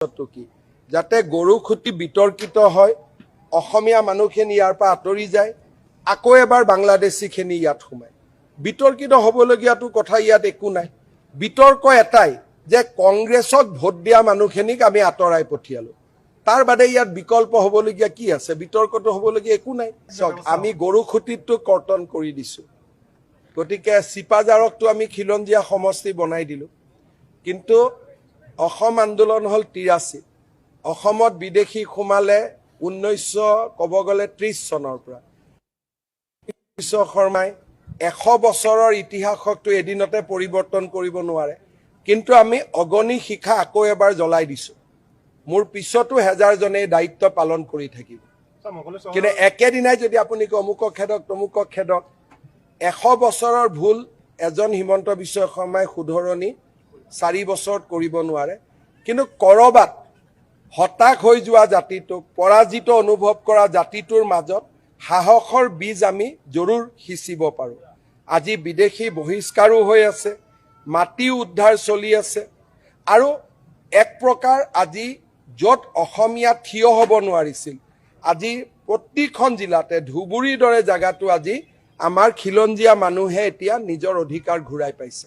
কি যাতে গৰু খুঁটি বিতৰ্কিত হয়, অসমীয়া মানুহখিনি ইয়াৰ পৰা আঁতৰি যায়, আকৌ এবাৰ বাংলাদেশীখিনি ইয়াত সোমায়। বিতৰ্কিত হ'বলগীয়াটো কথা ইয়াত একো নাই। বিতৰ্ক এটাই যে কংগ্ৰেছক ভোট দিয়া মানুহখিনিক আমি আঁতৰাই পঠিয়ালোঁ। তাৰ বাদে ইয়াত বিকল্প হ'বলগীয়া কি আছে? বিতৰ্কটো হ'বলগীয়া একো নাই। চাওক, আমি গৰু খুঁটিটো কৰ্তন কৰি দিছোঁ, গতিকে চিপাঝাৰকটো আমি খিলঞ্জীয়া সমষ্টি বনাই দিলোঁ। কিন্তু অসম আন্দোলন হ'ল 83। অসমত বিদেশী সোমালে 1930 চনৰ পৰা। বিশ্ব শৰ্মাই 100 বছৰৰ ইতিহাসকটো এদিনতে পৰিৱৰ্তন কৰিব নোৱাৰে, কিন্তু আমি অগণি শিখা আকৌ এবাৰ জ্বলাই দিছোঁ। মোৰ পিছতো হেজাৰজনে দায়িত্ব পালন কৰি থাকিব। কিন্তু একেদিনাই যদি আপুনি অমুকক খেদক তমুকক খেদক, 100 বছৰৰ ভুল এজন হিমন্ত বিশ্ব শৰ্মাই শুধৰণি 4 বছৰত কৰিব নোৱাৰে। কিন্তু কৰবাত হতাশ হৈ যোৱা জাতিটোক, পৰাজিত অনুভৱ কৰা জাতিটোৰ মাজত সাহসৰ বীজ আমি জৰুৰ সিঁচিব পাৰোঁ। আজি বিদেশী বহিষ্কাৰো হৈ আছে, মাটি উদ্ধাৰ চলি আছে, আৰু এক প্ৰকাৰ আজি য'ত অসমীয়া থিয় হ'ব নোৱাৰিছিল, আজি প্ৰতিখন জিলাতে ধুবুৰীৰ দৰে জেগাটো আজি আমাৰ খিলঞ্জীয়া মানুহে এতিয়া নিজৰ অধিকাৰ ঘূৰাই পাইছে।